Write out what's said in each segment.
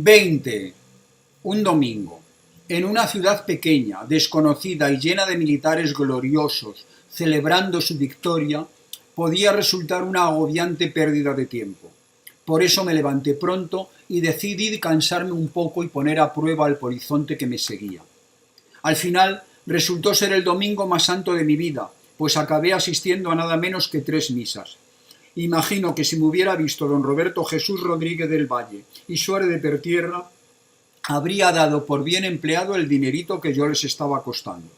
20. Un domingo. En una ciudad pequeña, desconocida y llena de militares gloriosos celebrando su victoria, podía resultar una agobiante pérdida de tiempo. Por eso me levanté pronto y decidí cansarme un poco y poner a prueba el polizonte que me seguía. Al final resultó ser el domingo más santo de mi vida, pues acabé asistiendo a nada menos que 3 misas. Imagino que si me hubiera visto don Roberto Jesús Rodríguez del Valle y Suárez de Pertierra, habría dado por bien empleado el dinerito que yo les estaba costando.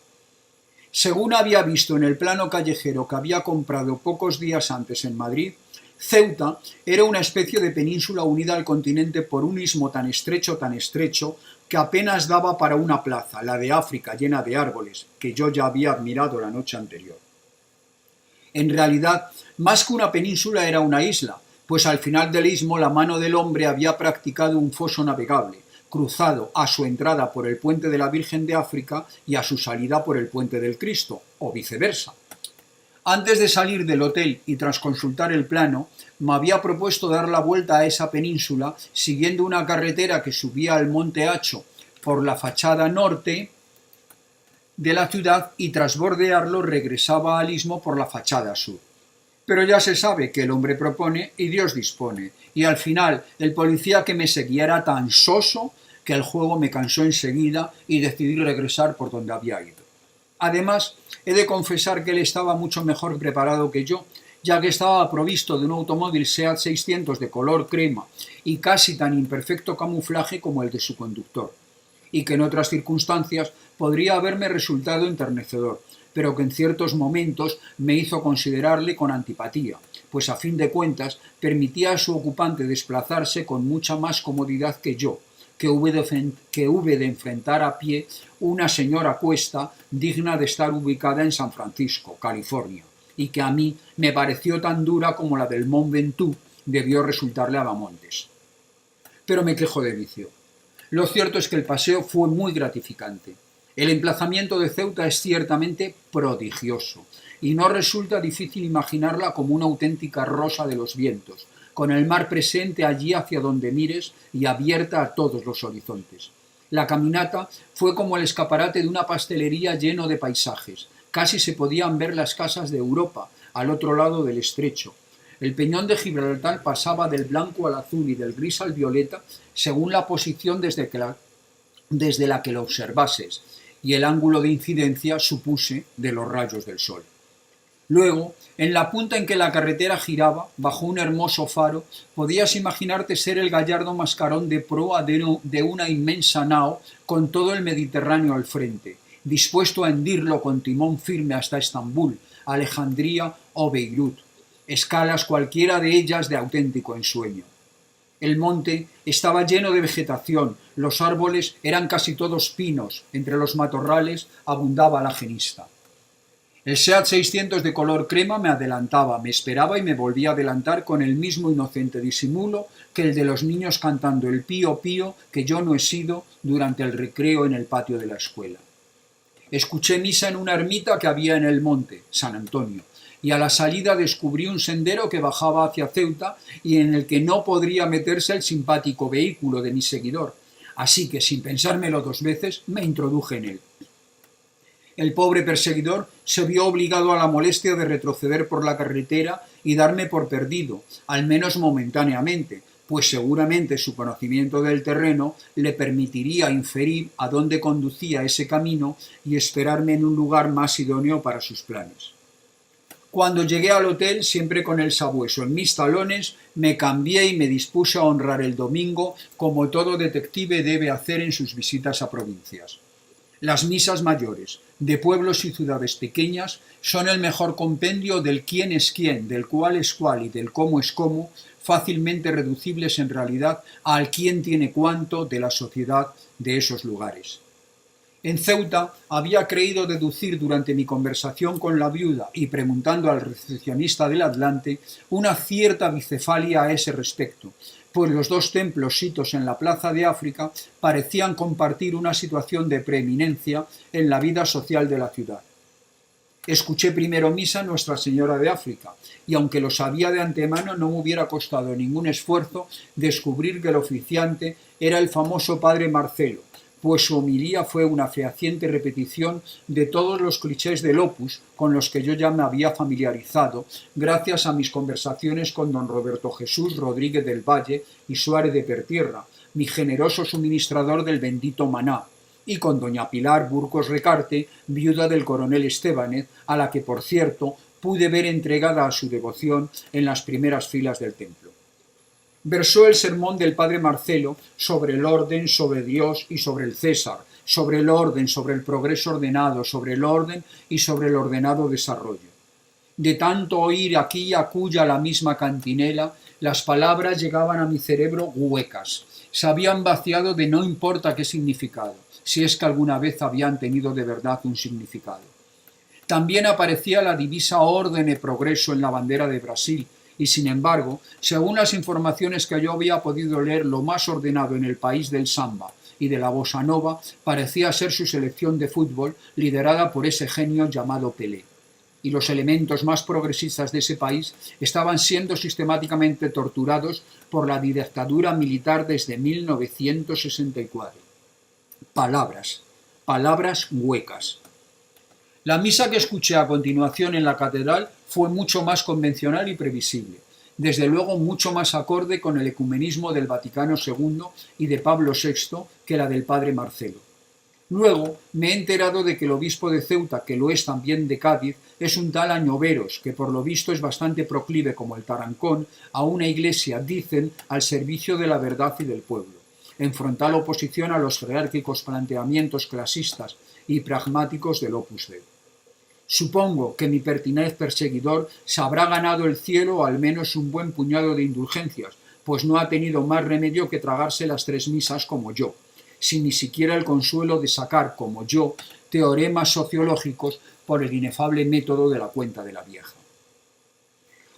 Según había visto en el plano callejero que había comprado pocos días antes en Madrid, Ceuta era una especie de península unida al continente por un istmo tan estrecho, que apenas daba para una plaza, la de África llena de árboles, que yo ya había admirado la noche anterior. En realidad, más que una península era una isla, pues al final del istmo la mano del hombre había practicado un foso navegable, cruzado a su entrada por el puente de la Virgen de África y a su salida por el puente del Cristo, o viceversa. Antes de salir del hotel y tras consultar el plano, me había propuesto dar la vuelta a esa península siguiendo una carretera que subía al Monte Hacho por la fachada norte de la ciudad y tras bordearlo regresaba al istmo por la fachada sur. Pero ya se sabe que el hombre propone y Dios dispone, y al final el policía que me seguía era tan soso que el juego me cansó enseguida y decidí regresar por donde había ido. Además, he de confesar que él estaba mucho mejor preparado que yo, ya que estaba provisto de un automóvil Seat 600 de color crema y casi tan imperfecto camuflaje como el de su conductor, y que en otras circunstancias podría haberme resultado enternecedor, pero que en ciertos momentos me hizo considerarle con antipatía, pues a fin de cuentas permitía a su ocupante desplazarse con mucha más comodidad que yo, que hube de enfrentar a pie una señora cuesta digna de estar ubicada en San Francisco, California, y que a mí me pareció tan dura como la del Mont Ventoux debió resultarle a Bamontes. Pero me quejo de vicio. Lo cierto es que el paseo fue muy gratificante. El emplazamiento de Ceuta es ciertamente prodigioso, y no resulta difícil imaginarla como una auténtica rosa de los vientos, con el mar presente allí hacia donde mires y abierta a todos los horizontes. La caminata fue como el escaparate de una pastelería lleno de paisajes. Casi se podían ver las casas de Europa, al otro lado del estrecho. El peñón de Gibraltar pasaba del blanco al azul y del gris al violeta según la posición desde la que lo observases, y el ángulo de incidencia, supuse, de los rayos del sol. Luego, en la punta en que la carretera giraba, bajo un hermoso faro, podías imaginarte ser el gallardo mascarón de proa de una inmensa nao con todo el Mediterráneo al frente, dispuesto a hendirlo con timón firme hasta Estambul, Alejandría o Beirut, escalas cualquiera de ellas de auténtico ensueño. El monte estaba lleno de vegetación, los árboles eran casi todos pinos, entre los matorrales abundaba la genista. El Seat 600 de color crema me adelantaba, me esperaba y me volvía a adelantar con el mismo inocente disimulo que el de los niños cantando el pío pío que yo no he sido durante el recreo en el patio de la escuela. Escuché misa en una ermita que había en el monte, San Antonio, y a la salida descubrí un sendero que bajaba hacia Ceuta y en el que no podría meterse el simpático vehículo de mi seguidor, así que sin pensármelo 2 veces me introduje en él. El pobre perseguidor se vio obligado a la molestia de retroceder por la carretera y darme por perdido, al menos momentáneamente, pues seguramente su conocimiento del terreno le permitiría inferir a dónde conducía ese camino y esperarme en un lugar más idóneo para sus planes. Cuando llegué al hotel, siempre con el sabueso en mis talones, me cambié y me dispuse a honrar el domingo como todo detective debe hacer en sus visitas a provincias. Las misas mayores, de pueblos y ciudades pequeñas, son el mejor compendio del quién es quién, del cuál es cuál y del cómo es cómo, fácilmente reducibles en realidad al quién tiene cuánto de la sociedad de esos lugares. En Ceuta había creído deducir durante mi conversación con la viuda y preguntando al recepcionista del Atlante una cierta bicefalia a ese respecto, pues los 2 templos sitos en la plaza de África parecían compartir una situación de preeminencia en la vida social de la ciudad. Escuché primero misa Nuestra Señora de África, y aunque lo sabía de antemano, no me hubiera costado ningún esfuerzo descubrir que el oficiante era el famoso padre Marcelo, pues su homilía fue una fehaciente repetición de todos los clichés del Opus con los que yo ya me había familiarizado gracias a mis conversaciones con don Roberto Jesús Rodríguez del Valle y Suárez de Pertierra, mi generoso suministrador del bendito maná, y con doña Pilar Burgos Recarte, viuda del coronel Estébanez, a la que, por cierto, pude ver entregada a su devoción en las primeras filas del templo. Versó el sermón del padre Marcelo sobre el orden, sobre Dios y sobre el César, sobre el orden, sobre el progreso ordenado, sobre el orden y sobre el ordenado desarrollo. De tanto oír aquí y acuya la misma cantinela, las palabras llegaban a mi cerebro huecas. Se habían vaciado de no importa qué significado, si es que alguna vez habían tenido de verdad un significado. También aparecía la divisa orden y progreso en la bandera de Brasil, y sin embargo, según las informaciones que yo había podido leer, lo más ordenado en el país del samba y de la bossa nova parecía ser su selección de fútbol liderada por ese genio llamado Pelé. Y los elementos más progresistas de ese país estaban siendo sistemáticamente torturados por la dictadura militar desde 1964. Palabras, palabras huecas. La misa que escuché a continuación en la catedral fue mucho más convencional y previsible, desde luego mucho más acorde con el ecumenismo del Vaticano II y de Pablo VI que la del padre Marcelo. Luego me he enterado de que el obispo de Ceuta, que lo es también de Cádiz, es un tal Añoveros, que por lo visto es bastante proclive como el Tarancón a una iglesia, dicen, al servicio de la verdad y del pueblo, en frontal oposición a los jerárquicos planteamientos clasistas y pragmáticos del Opus Dei. Supongo que mi pertinaz perseguidor se habrá ganado el cielo o al menos un buen puñado de indulgencias, pues no ha tenido más remedio que tragarse las 3 misas como yo, sin ni siquiera el consuelo de sacar, como yo, teoremas sociológicos por el inefable método de la cuenta de la vieja.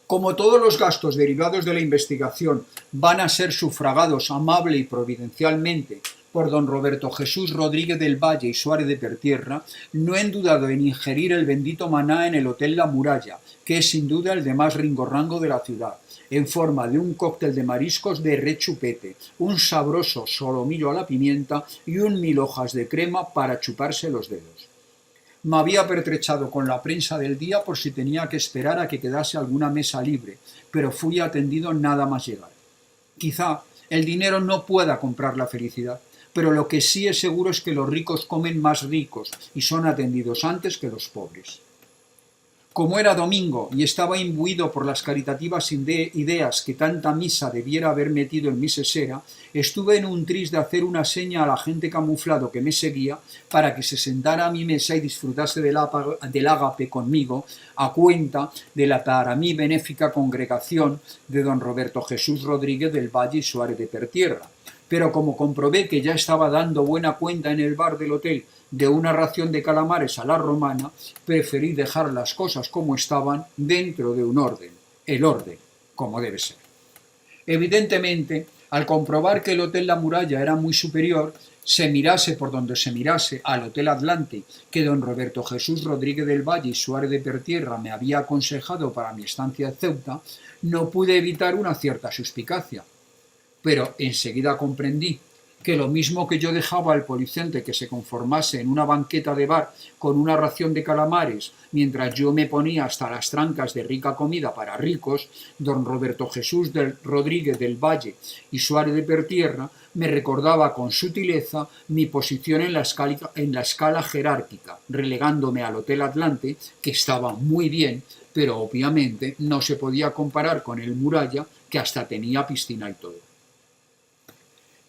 Como todos los gastos derivados de la investigación van a ser sufragados amable y providencialmente por don Roberto Jesús Rodríguez del Valle y Suárez de Pertierra, no he dudado en ingerir el bendito maná en el Hotel La Muralla, que es sin duda el de más ringorrango de la ciudad, en forma de un cóctel de mariscos de rechupete, un sabroso solomillo a la pimienta y 1000 hojas de crema para chuparse los dedos. Me había pertrechado con la prensa del día por si tenía que esperar a que quedase alguna mesa libre, pero fui atendido nada más llegar. Quizá el dinero no pueda comprar la felicidad, pero lo que sí es seguro es que los ricos comen más ricos y son atendidos antes que los pobres. Como era domingo y estaba imbuido por las caritativas ideas que tanta misa debiera haber metido en mi sesera, estuve en un tris de hacer una seña a la gente camuflado que me seguía para que se sentara a mi mesa y disfrutase del ágape conmigo a cuenta de la para mí benéfica congregación de don Roberto Jesús Rodríguez del Valle y Suárez de Pertierra. Pero como comprobé que ya estaba dando buena cuenta en el bar del hotel de una ración de calamares a la romana, preferí dejar las cosas como estaban dentro de un orden, el orden, como debe ser. Evidentemente, al comprobar que el Hotel La Muralla era muy superior, se mirase por donde se mirase al Hotel Atlante, que don Roberto Jesús Rodríguez del Valle y Suárez de Pertierra me había aconsejado para mi estancia en Ceuta, no pude evitar una cierta suspicacia. Pero enseguida comprendí que lo mismo que yo dejaba al policiente que se conformase en una banqueta de bar con una ración de calamares mientras yo me ponía hasta las trancas de rica comida para ricos, don Roberto Jesús Rodríguez del Valle y Suárez de Pertierra me recordaba con sutileza mi posición en la escala jerárquica, relegándome al Hotel Atlante, que estaba muy bien, pero obviamente no se podía comparar con el Muralla, que hasta tenía piscina y todo.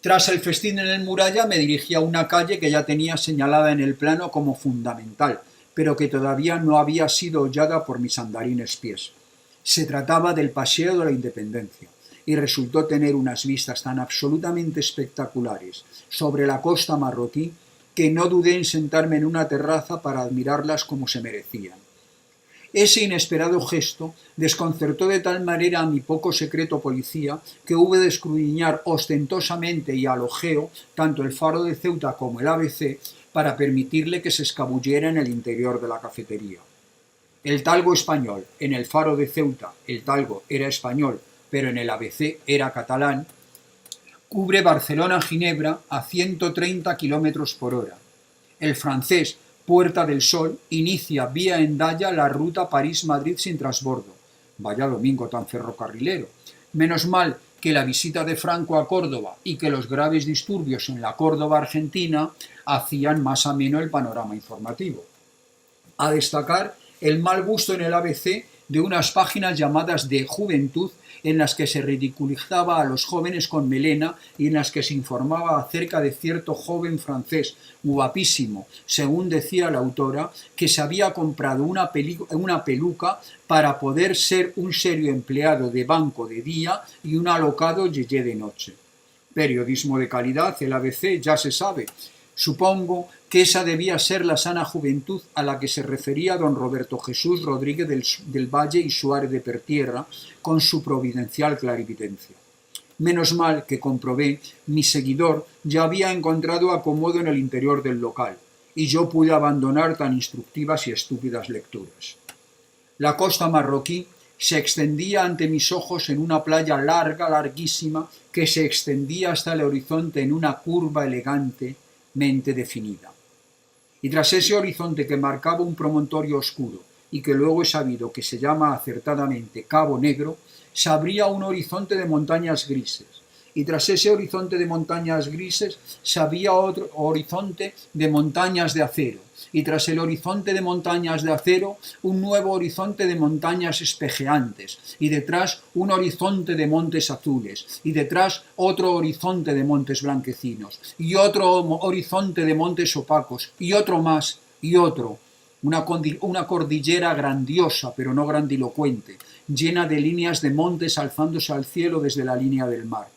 Tras el festín en el Muralla me dirigí a una calle que ya tenía señalada en el plano como fundamental, pero que todavía no había sido hollada por mis andarines pies. Se trataba del Paseo de la Independencia, y resultó tener unas vistas tan absolutamente espectaculares sobre la costa marroquí que no dudé en sentarme en una terraza para admirarlas como se merecían. Ese inesperado gesto desconcertó de tal manera a mi poco secreto policía que hube de escudriñar ostentosamente y al ojeo tanto el Faro de Ceuta como el ABC para permitirle que se escabullera en el interior de la cafetería. El talgo español. En el Faro de Ceuta el talgo era español, pero en el ABC era catalán. Cubre Barcelona-Ginebra a 130 km/h. El francés Puerta del Sol inicia vía Hendaya la ruta París-Madrid sin transbordo. Vaya domingo tan ferrocarrilero. Menos mal que la visita de Franco a Córdoba y que los graves disturbios en la Córdoba argentina hacían más ameno el panorama informativo. A destacar el mal gusto en el ABC de unas páginas llamadas de Juventud, en las que se ridiculizaba a los jóvenes con melena y en las que se informaba acerca de cierto joven francés guapísimo, según decía la autora, que se había comprado una peluca para poder ser un serio empleado de banco de día y un alocado yeyé de noche. Periodismo de calidad, el ABC, ya se sabe. Supongo que esa debía ser la sana juventud a la que se refería don Roberto Jesús Rodríguez del Valle y Suárez de Pertierra con su providencial clarividencia. Menos mal que comprobé, mi seguidor ya había encontrado acomodo en el interior del local, y yo pude abandonar tan instructivas y estúpidas lecturas. La costa marroquí se extendía ante mis ojos en una playa larga, larguísima, que se extendía hasta el horizonte en una curva elegantemente definida. Y tras ese horizonte que marcaba un promontorio oscuro y que luego he sabido que se llama acertadamente Cabo Negro, se abría un horizonte de montañas grises. Y tras ese horizonte de montañas grises se abría otro horizonte de montañas de acero. Y tras el horizonte de montañas de acero, un nuevo horizonte de montañas espejeantes. Y detrás un horizonte de montes azules. Y detrás otro horizonte de montes blanquecinos. Y otro horizonte de montes opacos. Y otro más. Y otro. Una cordillera grandiosa, pero no grandilocuente, llena de líneas de montes alzándose al cielo desde la línea del mar.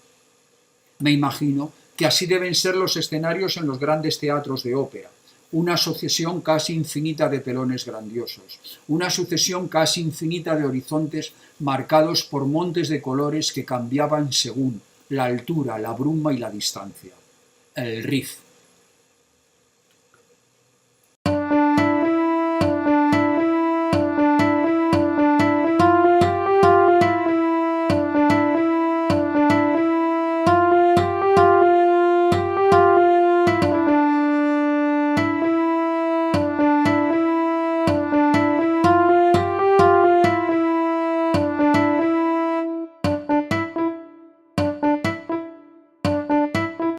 Me imagino que así deben ser los escenarios en los grandes teatros de ópera. Una sucesión casi infinita de telones grandiosos, una sucesión casi infinita de horizontes marcados por montes de colores que cambiaban según la altura, la bruma y la distancia. El Rif.